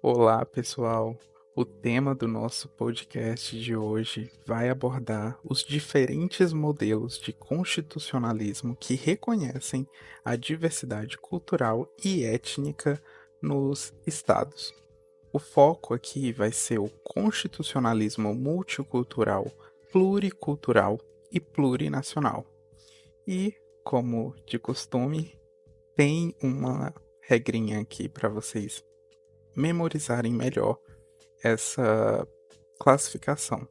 Olá, pessoal. O tema do nosso podcast de hoje vai abordar os diferentes modelos de constitucionalismo que reconhecem a diversidade cultural e étnica nos estados. O foco aqui vai ser o constitucionalismo multicultural, pluricultural e plurinacional. E, como de costume, tem uma regrinha aqui para vocês memorizarem melhor essa classificação.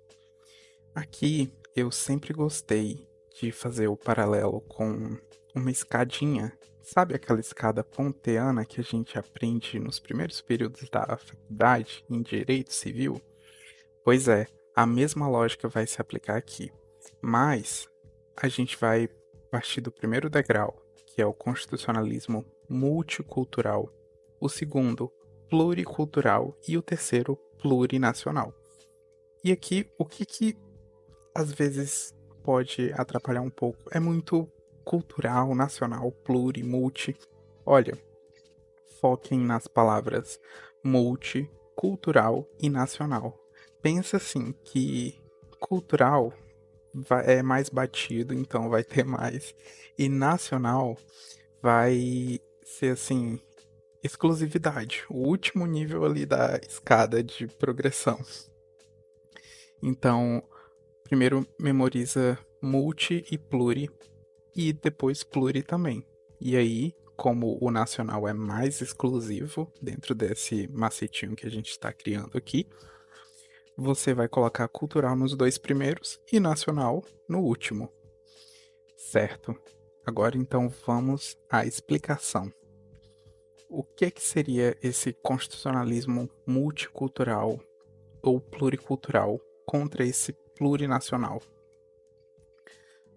Aqui eu sempre gostei de fazer o paralelo com uma escadinha. Sabe aquela escada ponteana que a gente aprende nos primeiros períodos da faculdade em direito civil? Pois é, a mesma lógica vai se aplicar aqui. Mas a gente vai partir do primeiro degrau, que é o constitucionalismo multicultural, o segundo, pluricultural, e o terceiro, plurinacional. E aqui, o que às vezes pode atrapalhar um pouco é muito cultural, nacional, pluri, multi. Olha, foquem nas palavras multi, cultural e nacional. Pensa assim que cultural é mais batido, então vai ter mais. E nacional vai ser assim, exclusividade, o último nível ali da escada de progressão. Então, primeiro memoriza multi e pluri e depois pluri também. E aí, como o nacional é mais exclusivo dentro desse macetinho que a gente está criando aqui, você vai colocar cultural nos dois primeiros e nacional no último. Certo. Agora então vamos à explicação. O que seria esse constitucionalismo multicultural ou pluricultural contra esse plurinacional?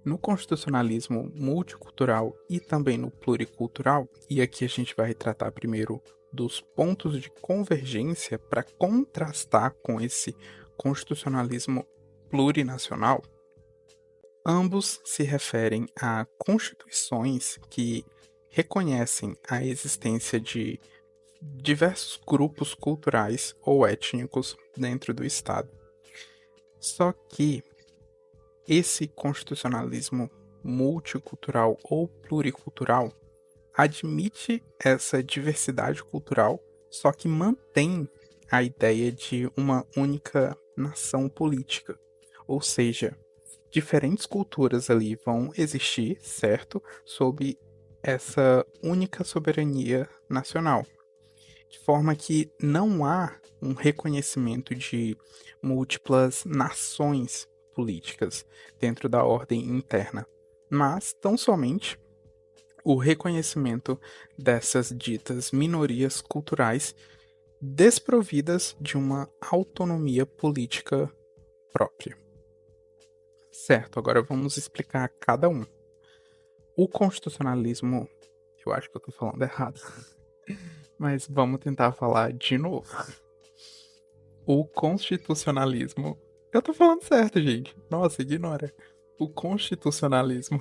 No constitucionalismo multicultural e também no pluricultural, e aqui a gente vai tratar primeiro dos pontos de convergência para contrastar com esse constitucionalismo plurinacional, ambos se referem a constituições que reconhecem a existência de diversos grupos culturais ou étnicos dentro do Estado. Só que esse constitucionalismo multicultural ou pluricultural admite essa diversidade cultural, só que mantém a ideia de uma única nação política. Ou seja, diferentes culturas ali vão existir, certo? Sob essa única soberania nacional. De forma que não há um reconhecimento de múltiplas nações políticas dentro da ordem interna, mas tão somente o reconhecimento dessas ditas minorias culturais desprovidas de uma autonomia política própria. Certo, agora vamos explicar cada um. O constitucionalismo, eu acho que eu tô falando errado, mas vamos tentar falar de novo. O constitucionalismo. Eu tô falando certo, gente. Nossa, ignora. O constitucionalismo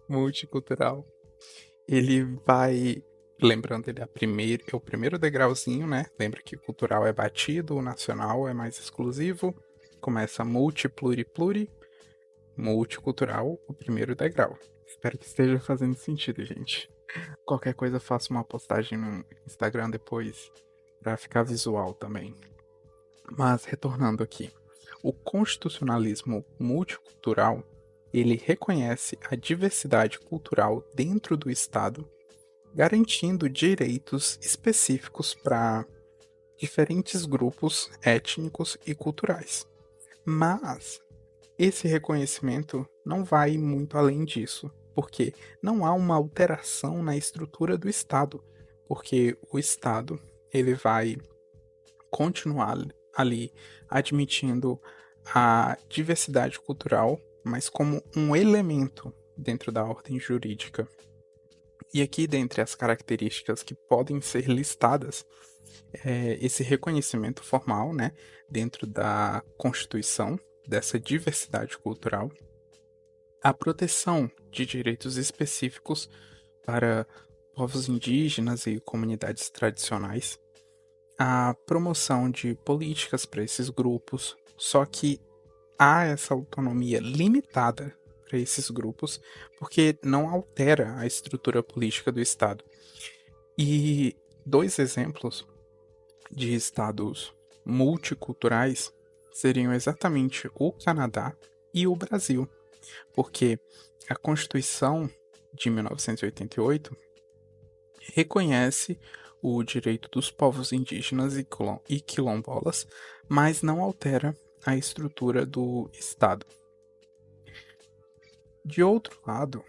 multicultural, ele vai. Lembrando, ele é o primeiro degrauzinho, né? Lembra que o cultural é batido, o nacional é mais exclusivo. Começa multi, pluri, pluri. Multicultural, o primeiro degrau. Espero que esteja fazendo sentido, gente. Qualquer coisa, faça uma postagem no Instagram depois para ficar visual também. Mas retornando aqui, o constitucionalismo multicultural, ele reconhece a diversidade cultural dentro do Estado, garantindo direitos específicos para diferentes grupos étnicos e culturais. Mas esse reconhecimento não vai muito além disso, porque não há uma alteração na estrutura do Estado, porque o Estado ele vai continuar ali admitindo a diversidade cultural, mas como um elemento dentro da ordem jurídica. E aqui, dentre as características que podem ser listadas, esse reconhecimento formal, né, dentro da Constituição, dessa diversidade cultural, a proteção de direitos específicos para povos indígenas e comunidades tradicionais, a promoção de políticas para esses grupos, só que há essa autonomia limitada para esses grupos, porque não altera a estrutura política do Estado. E dois exemplos de estados multiculturais seriam exatamente o Canadá e o Brasil, porque a Constituição de 1988 reconhece o direito dos povos indígenas e quilombolas, mas não altera a estrutura do Estado. De outro lado,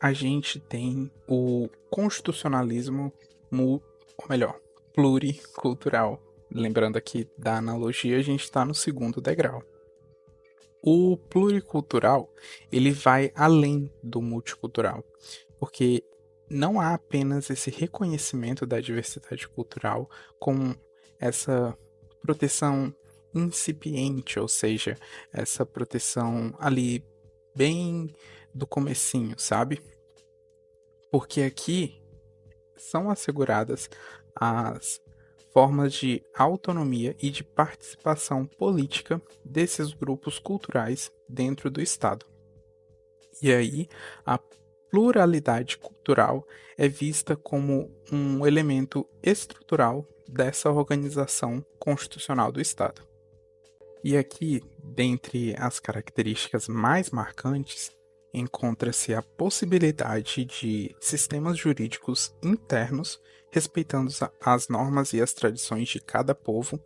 a gente tem o constitucionalismo, ou melhor, pluricultural. Lembrando aqui da analogia, a gente está no segundo degrau. O pluricultural, ele vai além do multicultural, porque não há apenas esse reconhecimento da diversidade cultural com essa proteção incipiente, ou seja, essa proteção ali bem do comecinho, sabe? Porque aqui são asseguradas as formas de autonomia e de participação política desses grupos culturais dentro do Estado. E aí, a pluralidade cultural é vista como um elemento estrutural dessa organização constitucional do Estado. E aqui, dentre as características mais marcantes, encontra-se a possibilidade de sistemas jurídicos internos respeitando as normas e as tradições de cada povo,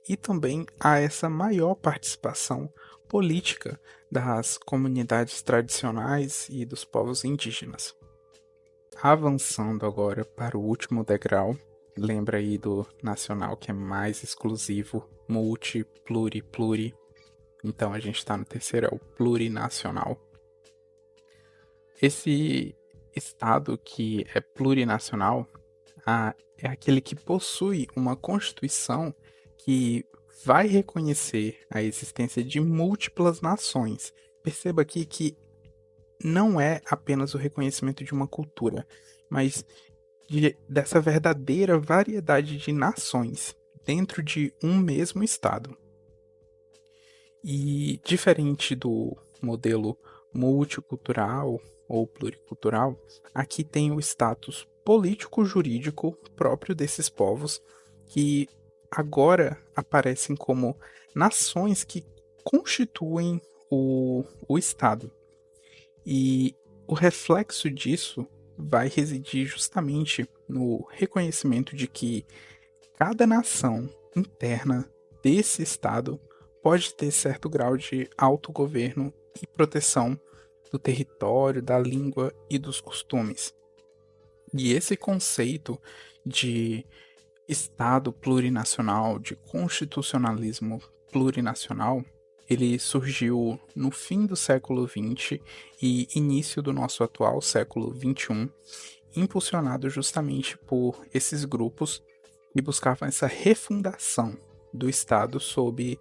e também há essa maior participação política das comunidades tradicionais e dos povos indígenas. Avançando agora para o último degrau, lembra aí do nacional que é mais exclusivo, multi, pluri, pluri. Então a gente está no terceiro, é o plurinacional. Esse estado que é plurinacional é aquele que possui uma constituição que vai reconhecer a existência de múltiplas nações. Perceba aqui que não é apenas o reconhecimento de uma cultura, mas dessa verdadeira variedade de nações dentro de um mesmo estado. E diferente do modelo multicultural ou pluricultural, aqui tem o status político-jurídico próprio desses povos, que agora aparecem como nações que constituem o Estado. E o reflexo disso vai residir justamente no reconhecimento de que cada nação interna desse Estado pode ter certo grau de autogoverno e proteção do território, da língua e dos costumes. E esse conceito de Estado plurinacional, de constitucionalismo plurinacional, ele surgiu no fim do século XX e início do nosso atual século XXI, impulsionado justamente por esses grupos que buscavam essa refundação do Estado sobre,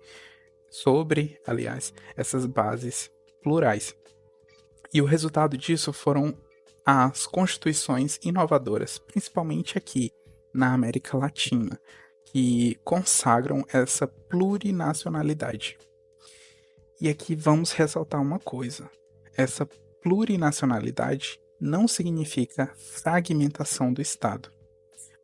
aliás, essas bases plurais. E o resultado disso foram as constituições inovadoras, principalmente aqui na América Latina, que consagram essa plurinacionalidade. E aqui vamos ressaltar uma coisa: essa plurinacionalidade não significa fragmentação do Estado,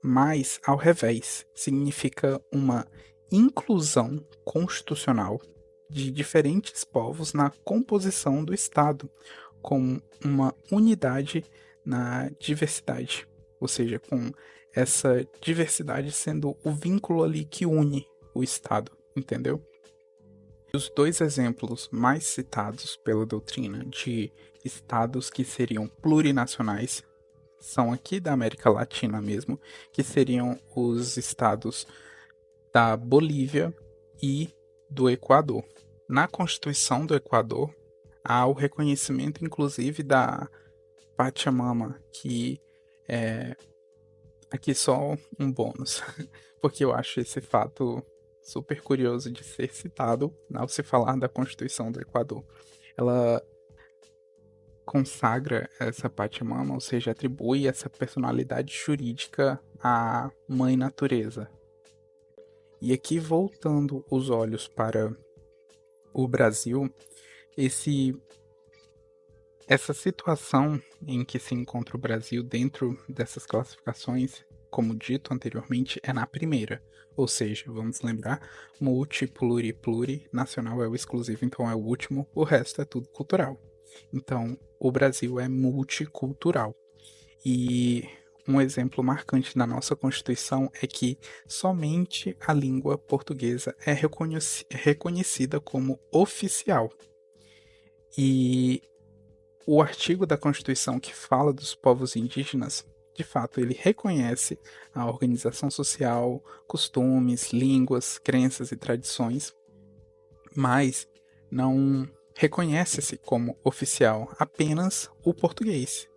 mas, ao revés, significa uma inclusão constitucional de diferentes povos na composição do Estado, com uma unidade na diversidade, ou seja, com essa diversidade sendo o vínculo ali que une o Estado, entendeu? Os dois exemplos mais citados pela doutrina de estados que seriam plurinacionais são aqui da América Latina mesmo, que seriam os estados da Bolívia e do Equador. Na Constituição do Equador, há o reconhecimento, inclusive, da Pachamama, que é aqui só um bônus, porque eu acho esse fato super curioso de ser citado ao se falar da Constituição do Equador. Ela consagra essa Pachamama, ou seja, atribui essa personalidade jurídica à Mãe Natureza. E aqui, voltando os olhos para o Brasil, esse essa situação em que se encontra o Brasil dentro dessas classificações, como dito anteriormente, é na primeira. Ou seja, vamos lembrar, multi, pluri, pluri, nacional é o exclusivo, então é o último, o resto é tudo cultural. Então, o Brasil é multicultural. E um exemplo marcante da nossa Constituição é que somente a língua portuguesa é reconhecida como oficial. E o artigo da Constituição que fala dos povos indígenas, de fato, ele reconhece a organização social, costumes, línguas, crenças e tradições, mas não reconhece-se como oficial apenas o português.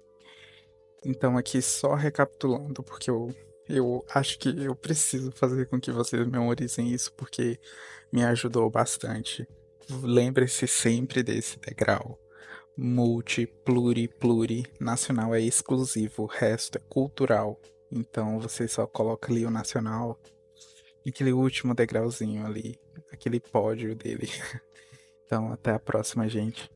Então, aqui só recapitulando, porque eu acho que eu preciso fazer com que vocês memorizem isso, porque me ajudou bastante. Lembre-se sempre desse degrau. Multi, pluri, pluri, nacional é exclusivo, o resto é cultural. Então você só coloca ali o nacional, aquele último degrauzinho ali, aquele pódio dele. Então até a próxima, gente.